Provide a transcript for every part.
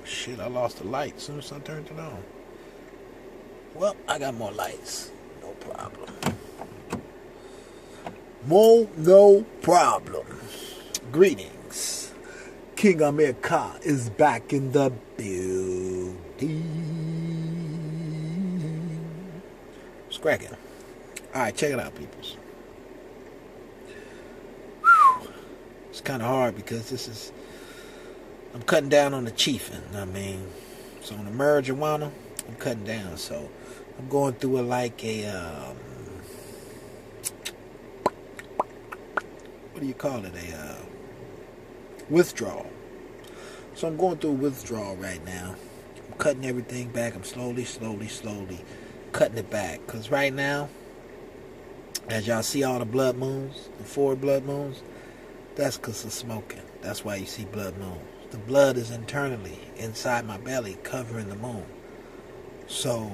Shit, I lost the light as soon as I turned it on. Well, I got more lights. No problem. No problem. Greetings. King Amir Ka is back in the building. It's cracking. Alright, check it out, peoples. It's kind of hard because I'm cutting down on the chiefing. So on the marijuana, I'm cutting down. So I'm going through what do you call it? A withdrawal. So I'm going through a withdrawal right now. I'm cutting everything back. I'm slowly cutting it back. Because right now, as y'all see all the blood moons, the 4 blood moons, that's because of smoking. That's why you see blood moons. The blood is internally inside my belly covering the moon. So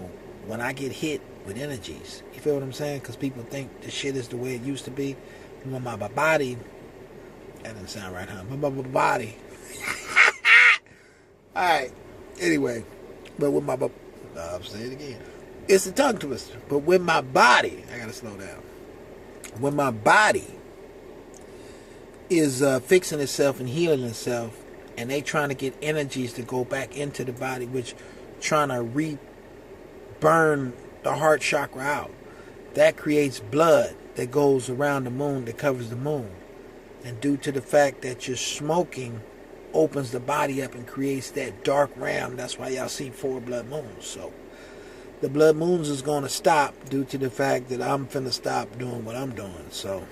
when I get hit with energies, you feel what I'm saying? Because people think the shit is the way it used to be. When my body, that didn't sound right, huh? My body. Alright, anyway. But with my, I'll say it again. It's a tongue twister. But with my body, I gotta slow down. When my body is fixing itself and healing itself, and they trying to get energies to go back into the body, which trying to burn the heart chakra out. That creates blood that goes around the moon, that covers the moon. And due to the fact that you're smoking, opens the body up and creates that dark realm. That's why y'all see 4 blood moons. So the blood moons is going to stop due to the fact that I'm finna stop doing what I'm doing. So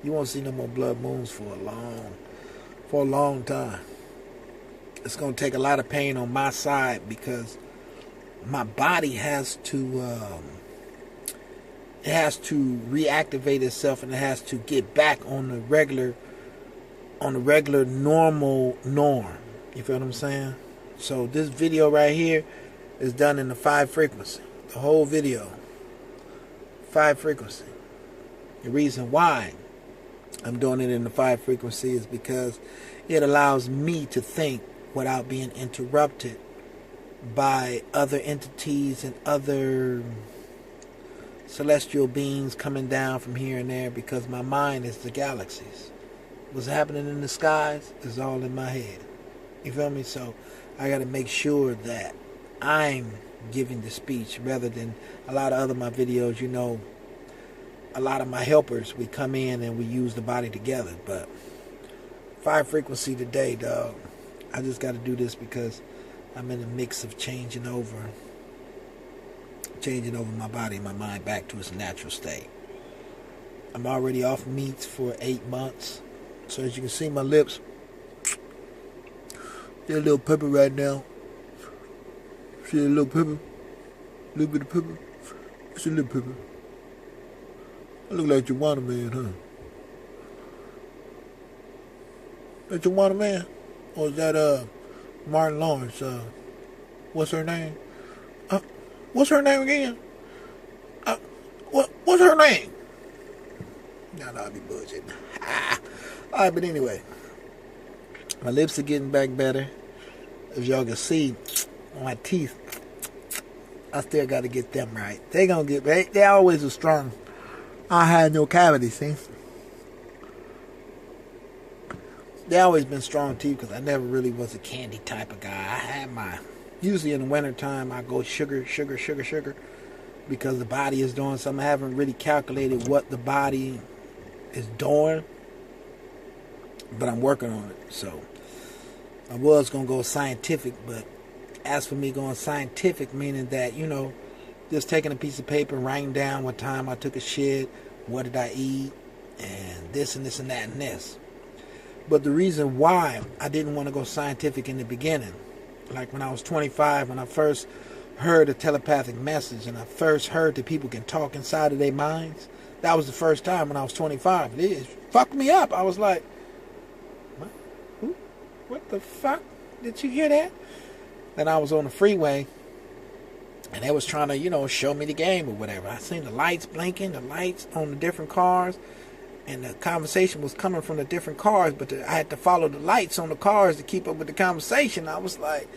you won't see no more blood moons for a long time. It's going to take a lot of pain on my side because my body has to reactivate itself, and it has to get back on the regular normal norm. You feel what I'm saying? So this video right here is done in the 5 frequency. The whole video, 5 frequency. The reason why I'm doing it in the 5 frequency is because it allows me to think without being interrupted by other entities and other celestial beings coming down from here and there, because my mind is the galaxies. What's happening in the skies is all in my head. You feel me? So I got to make sure that I'm giving the speech rather than a lot of other my videos. You know, a lot of my helpers, we come in and we use the body together. But 5 frequency today, dog. I just got to do this because I'm in the mix of changing over my body and my mind back to its natural state. I'm already off meats for 8 months. So as you can see, my lips, they're a little pepper right now. See a little pepper? A little bit of pepper? It's a little pepper. I look like Joanna Man, huh? That Joanna Man? Or is that Martin Lawrence? What's her name? What's her name again? What's her name? No, I'll be bullshitting. Alright, but anyway, my lips are getting back better. As y'all can see, my teeth, I still got to get them right. They gonna get right. They always are strong. I had no cavity, see? They always been strong teeth because I never really was a candy type of guy. I had usually in the wintertime, I go sugar, because the body is doing something. I haven't really calculated what the body is doing, but I'm working on it. So I was going to go scientific, but as for me going scientific, meaning that, you know, just taking a piece of paper and writing down what time I took a shit, what did I eat, and this and this and that and this. But the reason why I didn't want to go scientific in the beginning, like when I was 25, when I first heard a telepathic message and I first heard that people can talk inside of their minds, that was the first time when I was 25. It fucked me up. I was like, what the fuck? Did you hear that? Then I was on the freeway and they was trying to, you know, show me the game or whatever. I seen the lights blinking, the lights on the different cars. And the conversation was coming from the different cars, but I had to follow the lights on the cars to keep up with the conversation. I was like,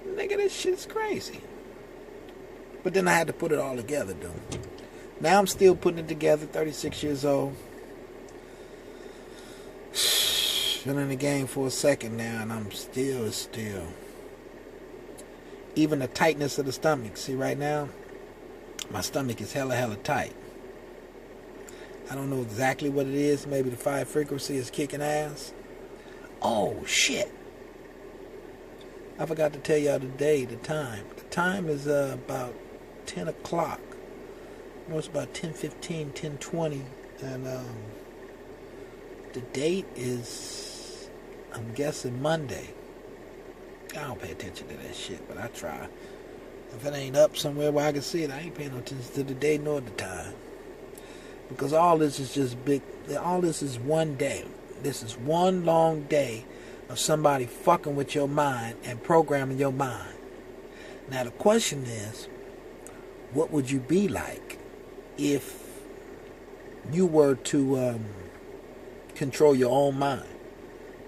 nigga, this shit's crazy. But then I had to put it all together, dude. Now I'm still putting it together, 36 years old. Been in the game for a second now, and I'm still. Even the tightness of the stomach. See, right now, my stomach is hella tight. I don't know exactly what it is. Maybe the 5 frequency is kicking ass. Oh, shit. I forgot to tell y'all the time. The time is about 10 o'clock. It's about 10:15, 10:20. And the date is, I'm guessing, Monday. I don't pay attention to that shit, but I try. If it ain't up somewhere where I can see it, I ain't paying no attention to the day nor the time. Because all this is just big. All this is one day. This is one long day of somebody fucking with your mind and programming your mind. Now the question is, what would you be like if you were to control your own mind?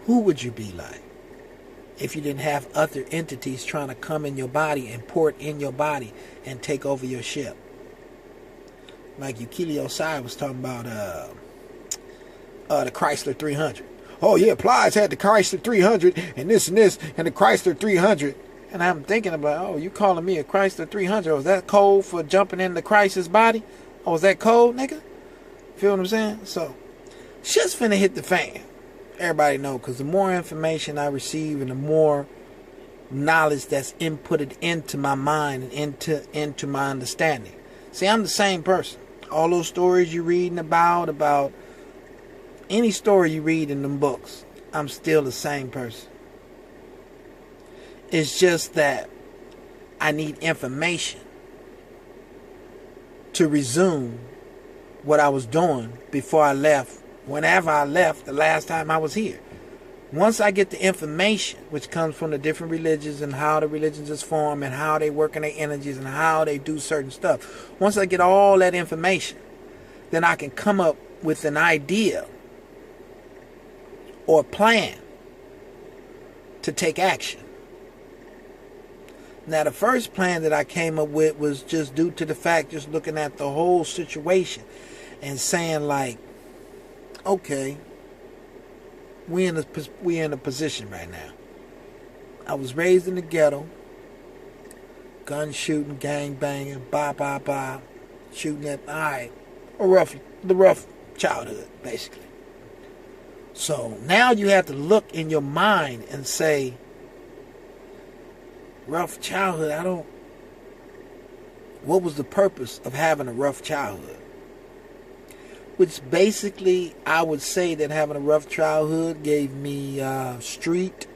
Who would you be like if you didn't have other entities trying to come in your body and port in your body and take over your ship? Like Yukili Osai was talking about the Chrysler 300. Oh yeah, Plies had the Chrysler 300 and this and the Chrysler 300. And I'm thinking about, oh, you calling me a Chrysler 300? Was that code for jumping in the Chrysler's body? Oh, was that code, nigga? Feel what I'm saying? So, shit's finna hit the fan. Everybody know, because the more information I receive and the more knowledge that's inputted into my mind and into my understanding. See, I'm the same person. All those stories you reading about any story you read in them books, I'm still the same person. It's just that I need information to resume what I was doing before I left, whenever I left the last time I was here. Once I get the information, which comes from the different religions and how the religions is formed and how they work in their energies and how they do certain stuff. Once I get all that information, then I can come up with an idea or plan to take action. Now, the first plan that I came up with was just due to the fact, just looking at the whole situation and saying like, okay, we in a position right now. I was raised in the ghetto, gun shooting, gang banging, shooting at, the rough childhood, basically. So now you have to look in your mind and say, rough childhood, what was the purpose of having a rough childhood? Which basically, I would say that having a rough childhood gave me street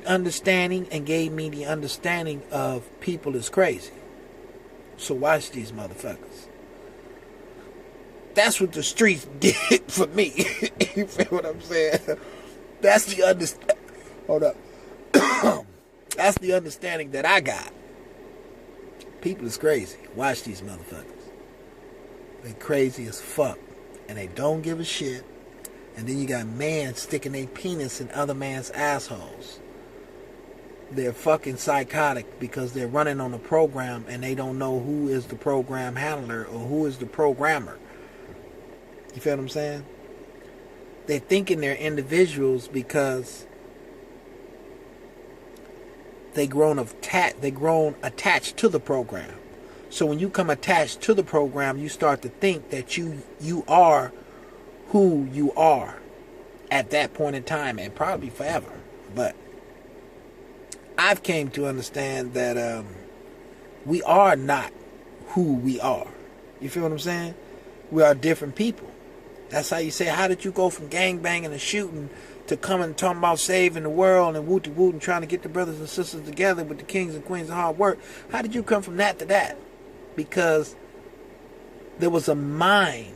understanding and gave me the understanding of people is crazy. So watch these motherfuckers. That's what the streets did for me. You feel what I'm saying? That's the Hold up. That's the understanding that I got. People is crazy. Watch these motherfuckers. They crazy as fuck. And they don't give a shit. And then you got men sticking their penis in other man's assholes. They're fucking psychotic because they're running on a program and they don't know who is the program handler or who is the programmer. You feel what I'm saying? They're thinking they're individuals because they grown attached to the program. So when you come attached to the program, you start to think that you are who you are at that point in time and probably forever. But I've came to understand that we are not who we are. You feel what I'm saying? We are different people. That's how you say, how did you go from gangbanging and shooting to coming and talking about saving the world and woot and trying to get the brothers and sisters together with the kings and queens of hard work? How did you come from that to that? Because there was a mind,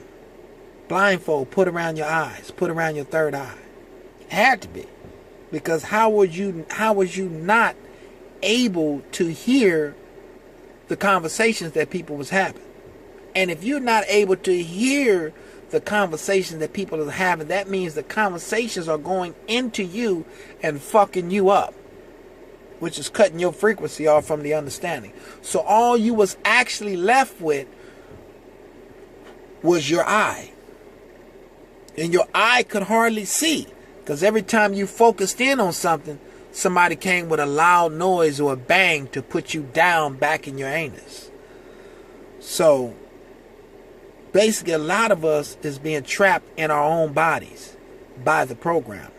blindfold, put around your eyes, put around your third eye. It had to be. Because how was you not able to hear the conversations that people was having? And if you're not able to hear the conversations that people are having, that means the conversations are going into you and fucking you up, which is cutting your frequency off from the understanding. So all you was actually left with was your eye. And your eye could hardly see, because every time you focused in on something, somebody came with a loud noise or a bang to put you down back in your anus. So basically, a lot of us is being trapped in our own bodies by the program.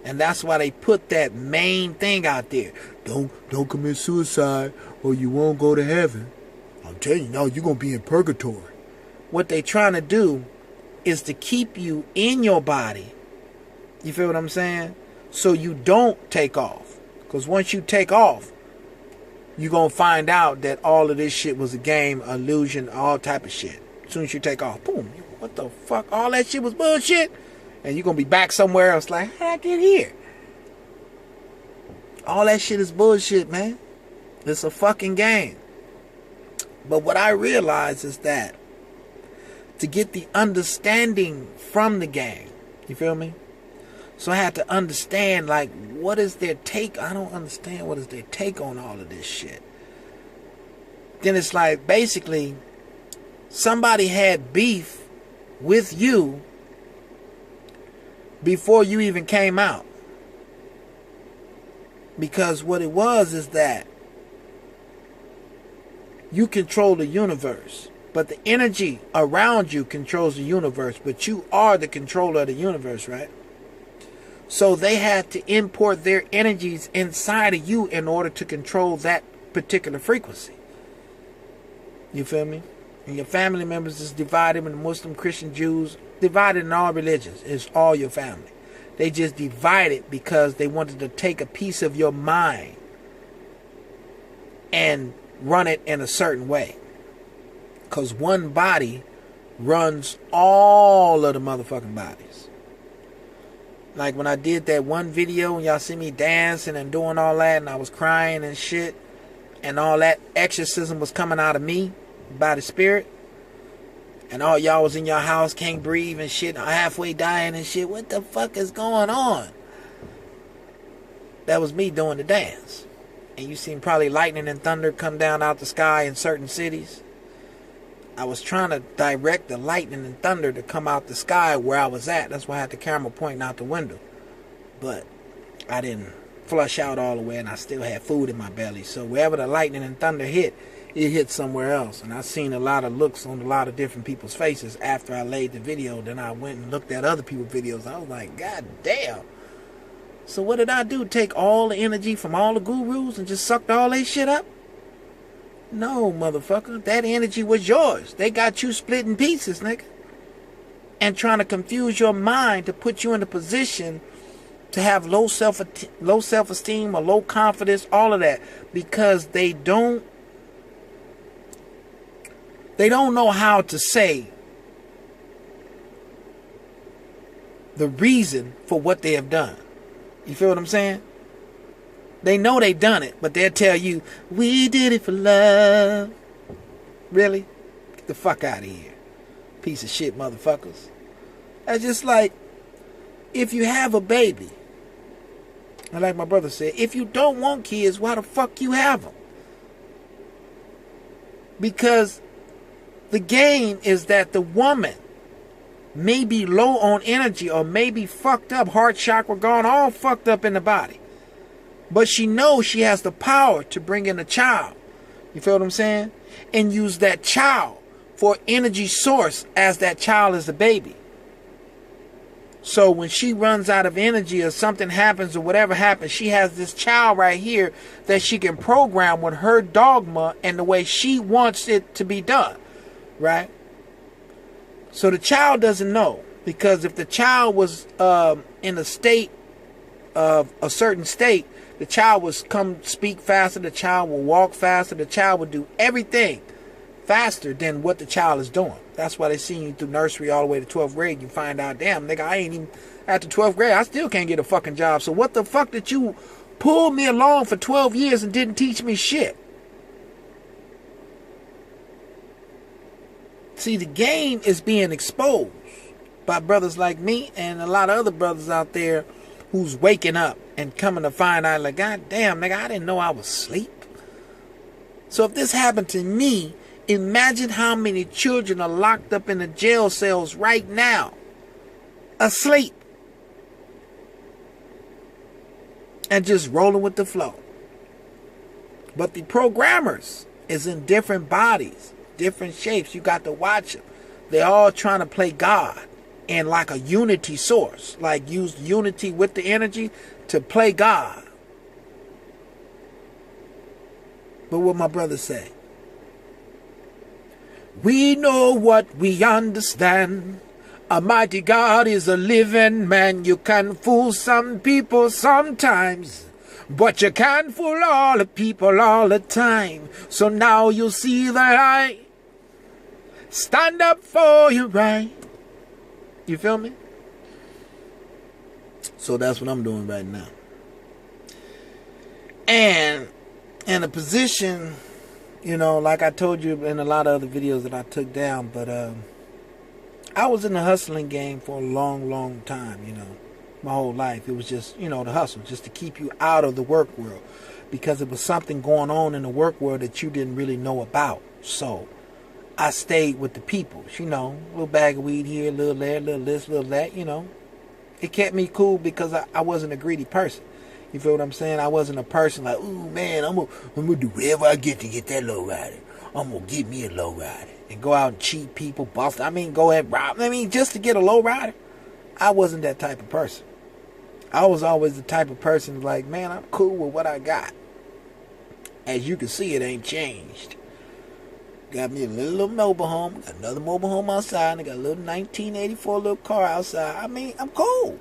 And that's why they put that main thing out there. Don't commit suicide or you won't go to heaven. I'm telling you, no, you're going to be in purgatory. What they trying to do is to keep you in your body. You feel what I'm saying? So you don't take off. Because once you take off, you're going to find out that all of this shit was a game, illusion, all type of shit. As soon as you take off, boom, what the fuck? All that shit was bullshit? And you're going to be back somewhere else like, how did I get here? All that shit is bullshit, man. It's a fucking game. But what I realize is that to get the understanding from the game, you feel me? So I had to understand, like, what is their take? I don't understand what is their take on all of this shit. Then it's like, basically, somebody had beef with you before you even came out. Because what it was is that you control the universe, but the energy around you controls the universe, but you are the controller of the universe, right? So they had to import their energies inside of you in order to control that particular frequency. You feel me? And your family members is divided into Muslim, Christian, Jews, divided in all religions. It's all your family. They just divided because they wanted to take a piece of your mind and run it in a certain way. Because one body runs all of the motherfucking bodies. Like when I did that one video and y'all see me dancing and doing all that and I was crying and shit and all that exorcism was coming out of me by the spirit, and all y'all was in your house, can't breathe and shit, halfway dying and shit. What the fuck is going on? That was me doing the dance. And you seen probably lightning and thunder come down out the sky in certain cities. I was trying to direct the lightning and thunder to come out the sky where I was at. That's why I had the camera pointing out the window. But I didn't flush out all the way, and I still had food in my belly. So wherever the lightning and thunder hit, it hit somewhere else. And I seen a lot of looks on a lot of different people's faces after I laid the video. Then I went and looked at other people's videos. I was like, God damn. So what did I do? Take all the energy from all the gurus and just sucked all that shit up? No, motherfucker. That energy was yours. They got you split in pieces, nigga. And trying to confuse your mind to put you in a position to have low self-esteem or low confidence, all of that. Because they don't know how to say the reason for what they have done. You feel what I'm saying? They know they done it, but they'll tell you, we did it for love. Really? Get the fuck out of here. Piece of shit motherfuckers. That's just like, if you have a baby, and like my brother said, if you don't want kids, why the fuck you have them? Because the game is that the woman may be low on energy or may be fucked up, heart chakra gone, all fucked up in the body. But she knows she has the power to bring in a child. You feel what I'm saying? And use that child for energy source as that child is the baby. So when she runs out of energy or something happens or whatever happens, she has this child right here that she can program with her dogma and the way she wants it to be done. Right? So the child doesn't know. Because if the child was in a state of a certain state, the child will come speak faster, the child will walk faster, the child will do everything faster than what the child is doing. That's why they see you through nursery all the way to 12th grade. You find out, damn, nigga, I ain't even, after 12th grade, I still can't get a fucking job. So what the fuck did you pull me along for 12 years and didn't teach me shit? See, the game is being exposed by brothers like me and a lot of other brothers out there who's waking up and coming to find out, like, God damn, nigga, I didn't know I was asleep. So if this happened to me, imagine how many children are locked up in the jail cells right now, asleep, and just rolling with the flow. But the programmers is in different bodies, different shapes. You got to watch them. They're all trying to play God in like a unity source, like use unity with the energy to play God. But what my brother say? We know what we understand. A mighty God is a living man. You can fool some people sometimes, but you can't fool all the people all the time. So now you see the light. Stand up for your right. You feel me? So that's what I'm doing right now. And in a position, you know, like I told you in a lot of other videos that I took down, but I was in the hustling game for a long, long time, you know. My whole life. It was just, you know, the hustle, just to keep you out of the work world. Because it was something going on in the work world that you didn't really know about. So I stayed with the people, you know, a little bag of weed here, a little there, a little this, a little that, you know. It kept me cool because I wasn't a greedy person. You feel what I'm saying? I wasn't a person like, ooh, man, I'm gonna do whatever I get to get that low rider. I'm going to get me a low rider. And go out and cheat people, bust. I mean, go ahead and rob. I mean, just to get a low rider. I wasn't that type of person. I was always the type of person like, man, I'm cool with what I got. As you can see, it ain't changed. Got me a little mobile home. Got another mobile home outside. And I got a little 1984 little car outside. I mean, I'm cool.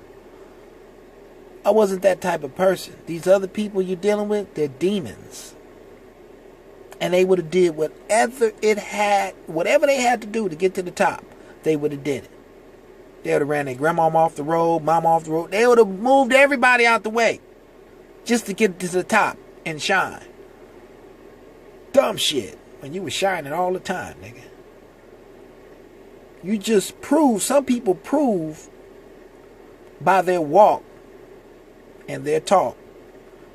I wasn't that type of person. These other people you're dealing with, they're demons. And they would have did whatever they had to do to get to the top, they would have did it. They would have ran their grandmama off the road, mama off the road. They would have moved everybody out the way just to get to the top and shine. Dumb shit. When you were shining all the time, nigga. You just prove, some people prove by their walk and their talk,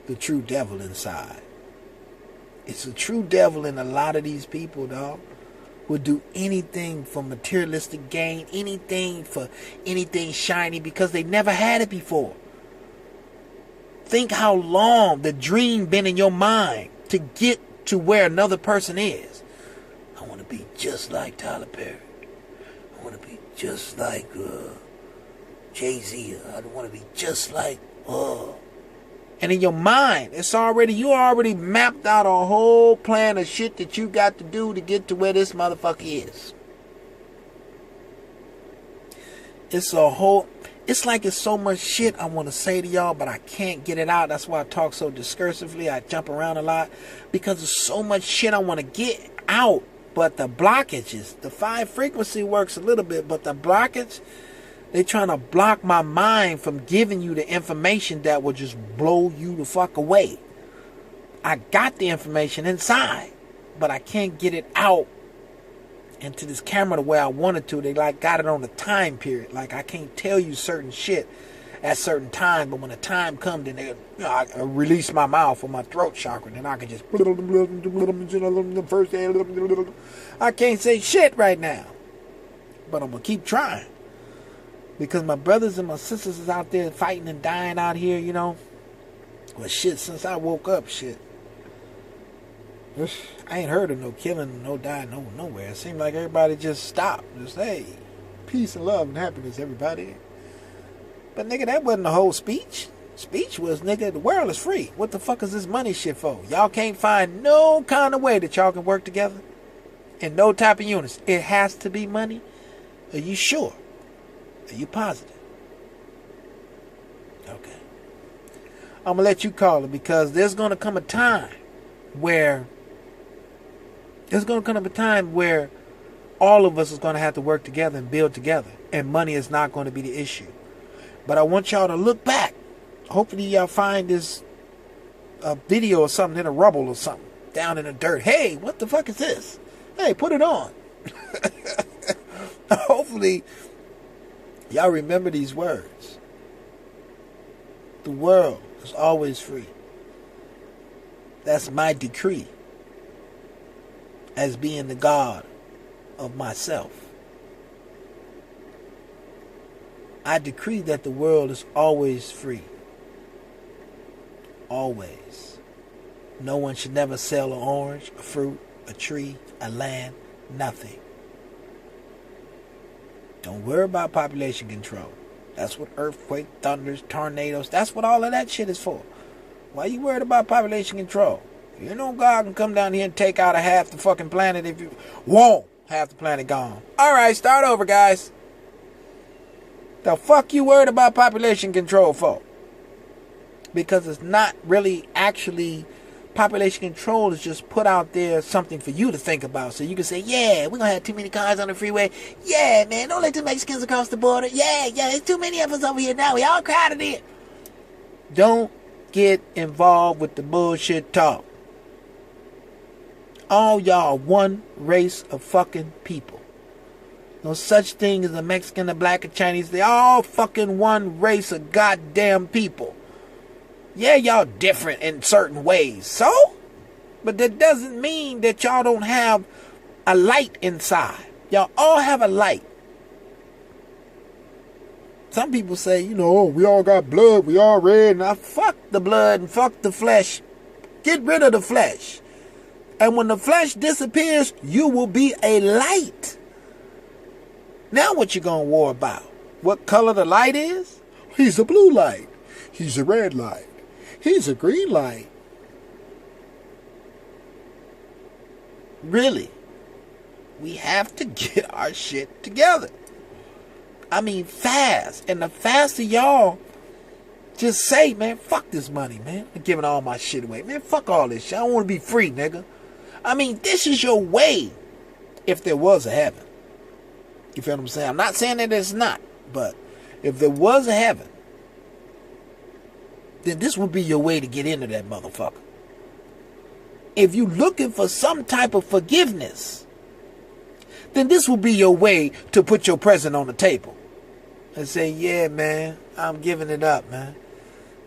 the true devil inside. It's a true devil in a lot of these people, dog. Would do anything for materialistic gain, anything for anything shiny, because they never had it before. Think how long the dream been in your mind to get to where another person is. I want to be just like Tyler Perry. I want to be just like Jay-Z. I want to be just like and in your mind, you already mapped out a whole plan of shit that you got to do to get to where this motherfucker is. It's like it's so much shit I want to say to y'all, but I can't get it out. That's why I talk so discursively. I jump around a lot because there's so much shit I want to get out. But the blockages, the 5 frequency works a little bit, but the blockage, they trying to block my mind from giving you the information that will just blow you the fuck away. I got the information inside, but I can't get it out into this camera the way I wanted to. They like got it on a time period. Like I can't tell you certain shit at certain time, but when the time comes, then I release my mouth or my throat chakra, and I can just I can't say shit right now, but I'm gonna keep trying. Because my brothers and my sisters is out there fighting and dying out here, you know. Well, shit, since I woke up, shit. I ain't heard of no killing, no dying, nowhere. It seemed like everybody just stopped. Just, hey, peace and love and happiness, everybody. But, nigga, that wasn't the whole speech. Speech was, nigga, the world is free. What the fuck is this money shit for? Y'all can't find no kind of way that y'all can work together in no type of units. It has to be money. Are you sure? Are you positive? Okay. I'm going to let you call it because there's going to come a time where all of us is going to have to work together and build together. And money is not going to be the issue. But I want y'all to look back. Hopefully y'all find this video or something in a rubble or something down in the dirt. Hey, what the fuck is this? Hey, put it on. Hopefully, y'all remember these words. The world is always free. That's my decree as being the God of myself. I decree that the world is always free. Always. No one should never sell an orange, a fruit, a tree, a land, nothing. Don't worry about population control. That's what earthquake, thunders, tornadoes, that's what all of that shit is for. Why you worried about population control? You know God can come down here and take out a half the fucking planet if you won't. Half the planet gone. Alright, start over, guys. The fuck you worried about population control for? Because it's not really actually, population control is just put out there something for you to think about. So you can say, yeah, we're going to have too many cars on the freeway. Yeah, man, don't let the Mexicans across the border. Yeah, there's too many of us over here now. We all crowded in. Don't get involved with the bullshit talk. All y'all one race of fucking people. No such thing as a Mexican, a black, a Chinese. They all fucking one race of goddamn people. Yeah, y'all different in certain ways. So? But that doesn't mean that y'all don't have a light inside. Y'all all have a light. Some people say, you know, we all got blood, we all red. Now fuck the blood and fuck the flesh. Get rid of the flesh. And when the flesh disappears, you will be a light. Now what you gonna worry about? What color the light is? He's a blue light. He's a red light. He's a green light. Really? We have to get our shit together. I mean, fast. And the faster y'all just say, man, fuck this money, man. I'm giving all my shit away. Man, fuck all this shit. I want to be free, nigga. I mean, this is your way if there was a heaven. You feel what I'm saying? I'm not saying that it's not. But if there was a heaven, then this would be your way to get into that motherfucker. If you're looking for some type of forgiveness, then this will be your way to put your present on the table. And say, yeah, man, I'm giving it up, man.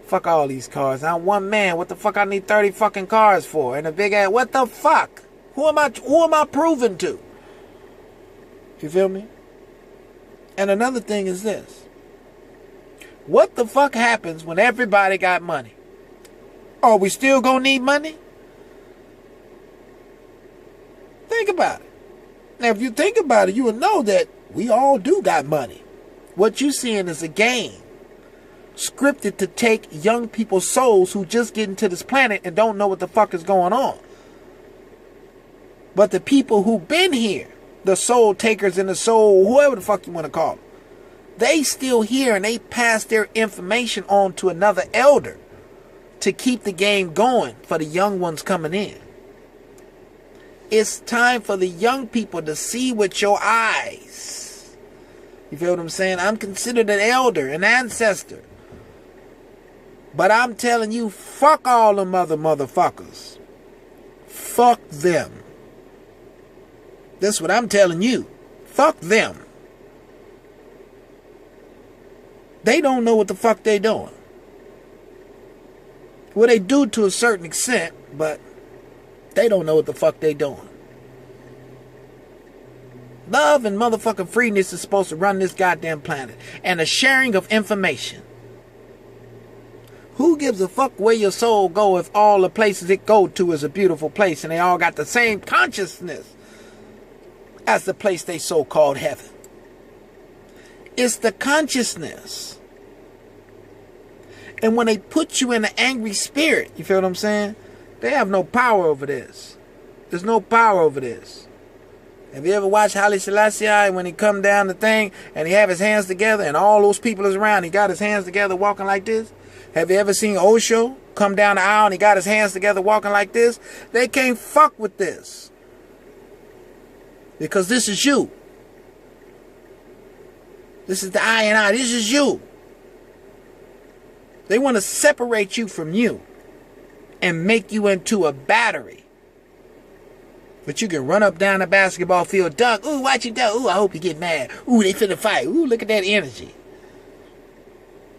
Fuck all these cars. I'm one man. What the fuck I need 30 fucking cars for? And a big ass, what the fuck? Who am I proving to? You feel me? And another thing is this. What the fuck happens when everybody got money? Are we still gonna need money? Think about it. Now, if you think about it, you will know that we all do got money. What you seeing is a game scripted to take young people's souls who just get into this planet and don't know what the fuck is going on. But the people who've been here, the soul takers and the soul, whoever the fuck you want to call them, they still here and they pass their information on to another elder to keep the game going for the young ones coming in. It's time for the young people to see with your eyes. You feel what I'm saying? I'm considered an elder, an ancestor. But I'm telling you, fuck all them other motherfuckers. Fuck them. That's what I'm telling you. Fuck them. They don't know what the fuck they doing. Well, they do to a certain extent, but they don't know what the fuck they doing. Love and motherfucking freeness is supposed to run this goddamn planet. And a sharing of information. Who gives a fuck where your soul go if all the places it go to is a beautiful place and they all got the same consciousness as the place they so-called heaven? It's the consciousness. And when they put you in an angry spirit, you feel what I'm saying? They have no power over this. There's no power over this. Have you ever watched Haile Selassie when he come down the thing and he have his hands together and all those people is around, he got his hands together walking like this? Have you ever seen Osho come down the aisle and he got his hands together walking like this? They can't fuck with this. Because this is you. This is the I and I. This is you. They want to separate you from you and make you into a battery. But you can run up down the basketball field, dunk. Ooh, watch you dunk. Ooh, I hope you get mad. Ooh, they finna fight. Ooh, look at that energy.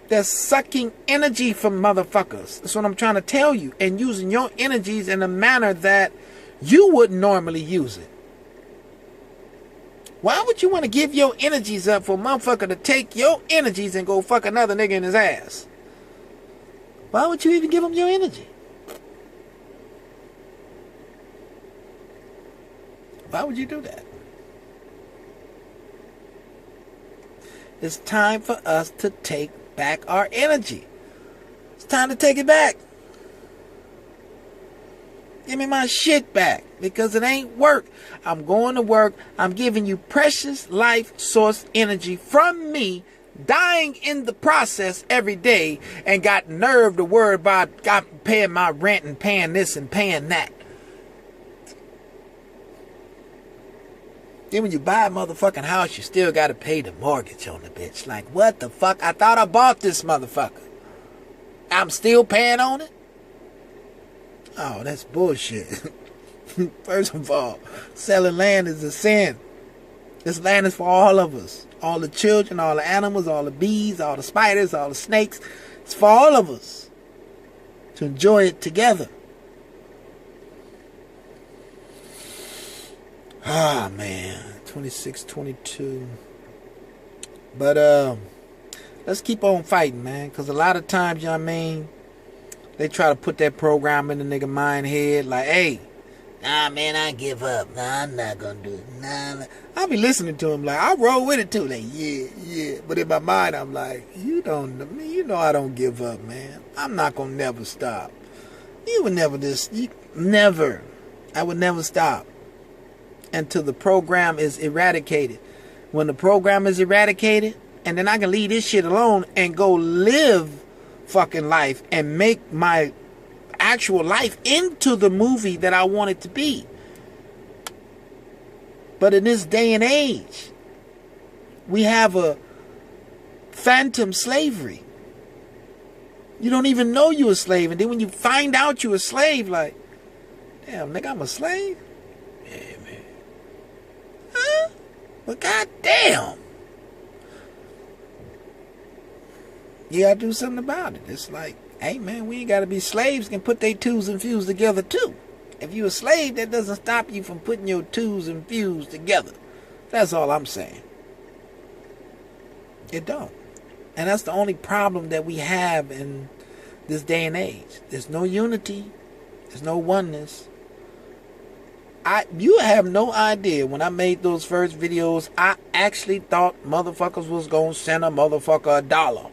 They're sucking energy from motherfuckers. That's what I'm trying to tell you. And using your energies in a manner that you wouldn't normally use it. Why would you want to give your energies up for a motherfucker to take your energies and go fuck another nigga in his ass? Why would you even give him your energy? Why would you do that? It's time for us to take back our energy. It's time to take it back. Give me my shit back, because it ain't work. I'm going to work. I'm giving you precious life source energy from me, dying in the process every day, and got nerve to worry about paying my rent and paying this and paying that. Then when you buy a motherfucking house, you still got to pay the mortgage on the bitch. Like, what the fuck? I thought I bought this motherfucker. I'm still paying on it? Oh, that's bullshit. First of all, selling land is a sin. This land is for all of us. All the children, all the animals, all the bees, all the spiders, all the snakes. It's for all of us to enjoy it together. Ah, man. 26, 22. But, let's keep on fighting, man. Because a lot of times, you know what I mean, they try to put that program in the nigga mind head. Like, hey, nah, man, I give up. Nah, I'm not going to do it. Nah. I'll be listening to him like, I roll with it too. Like, yeah. But in my mind, I'm like, you know I don't give up, man. I'm not going to never stop. You would never never. I would never stop until the program is eradicated. When the program is eradicated, and then I can leave this shit alone and go live fucking life and make my actual life into the movie that I want it to be. But in this day and age, we have a phantom slavery. You don't even know you're a slave, and then when you find out you're a slave, like, damn, nigga, I'm a slave? Yeah, man. Huh? Well, goddamn. You gotta do something about it. It's like, hey, man, we ain't gotta be slaves. Can put their twos and fews together, too. If you're a slave, that doesn't stop you from putting your twos and fews together. That's all I'm saying. It don't. And that's the only problem that we have in this day and age. There's no unity. There's no oneness. You have no idea, when I made those first videos, I actually thought motherfuckers was gonna send a motherfucker $1.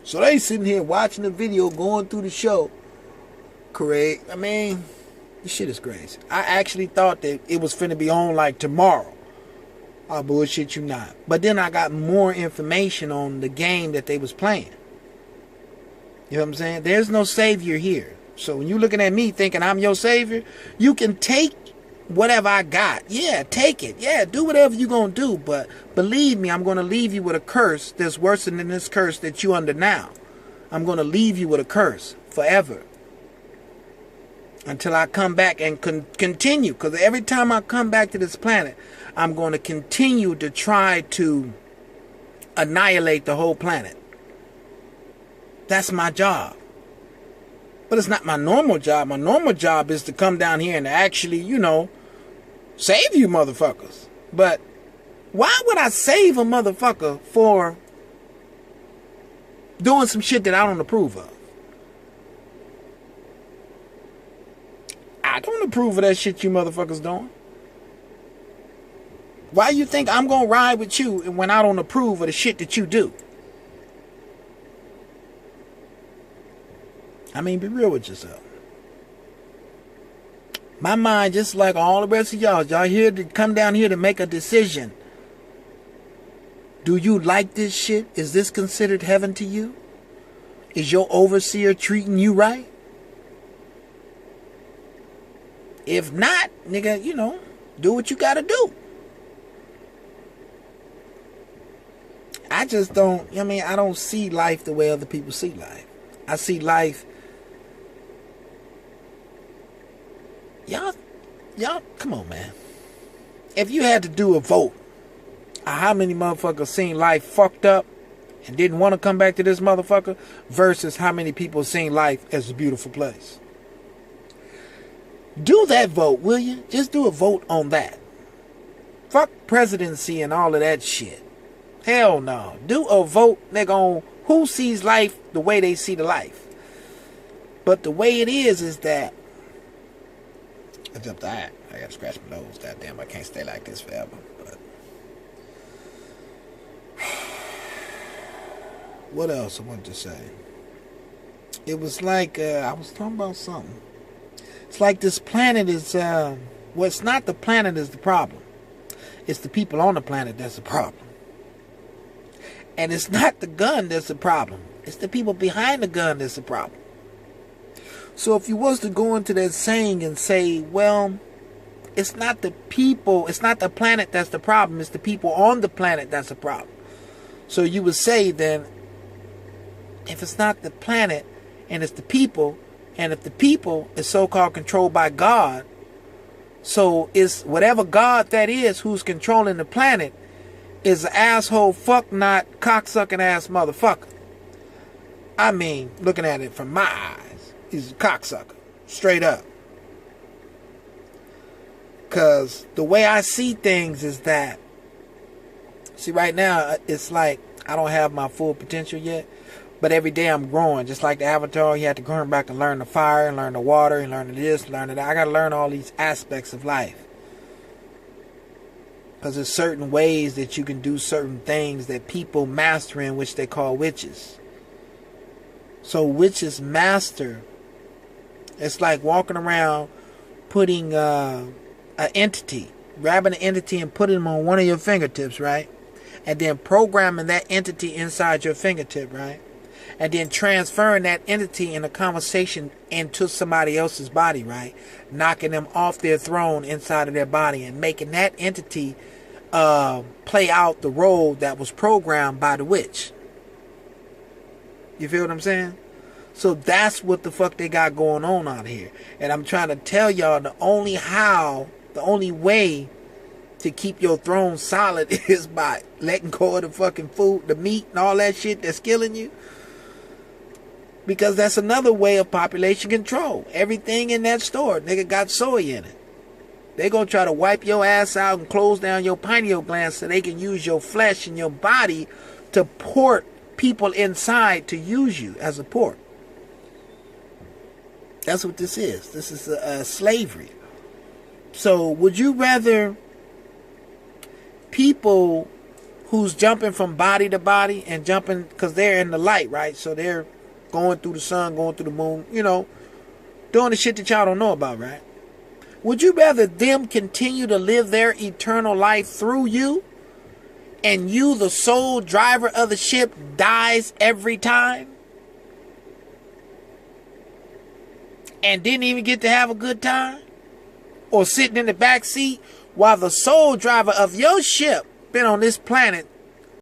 So they sitting here watching the video, going through the show. Correct. I mean, this shit is crazy. I actually thought that it was finna be on like tomorrow. I bullshit you not. But then I got more information on the game that they was playing. You know what I'm saying? There's no savior here. So when you looking at me thinking I'm your savior, you can take whatever I got. Yeah, take it. Yeah, do whatever you gonna do. But believe me, I'm gonna leave you with a curse that's worse than this curse that you under now. I'm gonna leave you with a curse forever. Until I come back and continue. Because every time I come back to this planet, I'm going to continue to try to annihilate the whole planet. That's my job. But it's not my normal job. My normal job is to come down here and actually, save you motherfuckers. But why would I save a motherfucker for doing some shit that I don't approve of? I don't approve of that shit you motherfuckers doing. Why you think I'm gonna ride with you when I don't approve of the shit that you do? I mean, be real with yourself. My mind, just like all the rest of y'all here to come down here to make a decision. Do you like this shit? Is this considered heaven to you? Is your overseer treating you right? If not, nigga, do what you gotta do. I just don't, I don't see life the way other people see life. I see life, y'all Y'all, come on, man. If you had to do a vote, how many motherfuckers seen life fucked up and didn't want to come back to this motherfucker versus how many people seen life as a beautiful place? Do that vote, will you? Just do a vote on that. Fuck presidency and all of that shit. Hell no. Do a vote, nigga, on who sees life the way they see the life. But the way it is that I jumped out. I gotta scratch my nose. Goddamn, I can't stay like this forever. But what else I wanted to say? It was like I was talking about something. It's like this planet is well, it's not the planet is the problem. It's the people on the planet that's the problem. And it's not the gun that's the problem. It's the people behind the gun that's the problem. So if you was to go into that saying and say, well, it's not the people, it's not the planet that's the problem, it's the people on the planet that's the problem. So you would say then, if it's not the planet and it's the people, and if the people is so-called controlled by God, so it's whatever God that is who's controlling the planet is an asshole, fuck not, cocksucking ass motherfucker. I mean, looking at it from my eyes, he's a cocksucker, straight up. Because the way I see things is that, see, right now, it's like I don't have my full potential yet, but every day I'm growing. Just like the Avatar, you had to go back and learn the fire, and learn the water, and learn this, learn that. I got to learn all these aspects of life. Because there's certain ways that you can do certain things that people master in, which they call witches. So witches master. It's like walking around putting an entity, grabbing an entity and putting them on one of your fingertips, right? And then programming that entity inside your fingertip, right? And then transferring that entity in a conversation into somebody else's body, right? Knocking them off their throne inside of their body and making that entity play out the role that was programmed by the witch. You feel what I'm saying? So that's what the fuck they got going on out here. And I'm trying to tell y'all the only way to keep your throne solid is by letting go of the fucking food, the meat and all that shit that's killing you. Because that's another way of population control. Everything in that store, nigga, got soy in it. They gonna try to wipe your ass out and close down your pineal glands so they can use your flesh and your body to port people inside to use you as a port. That's what this is. This is slavery. So would you rather people who's jumping from body to body and jumping, because they're in the light, right? So they're going through the sun, going through the moon, you know, doing the shit that y'all don't know about, right? Would you rather them continue to live their eternal life through you, and you, the sole driver of the ship, dies every time and didn't even get to have a good time? Or sitting in the back seat while the sole driver of your ship been on this planet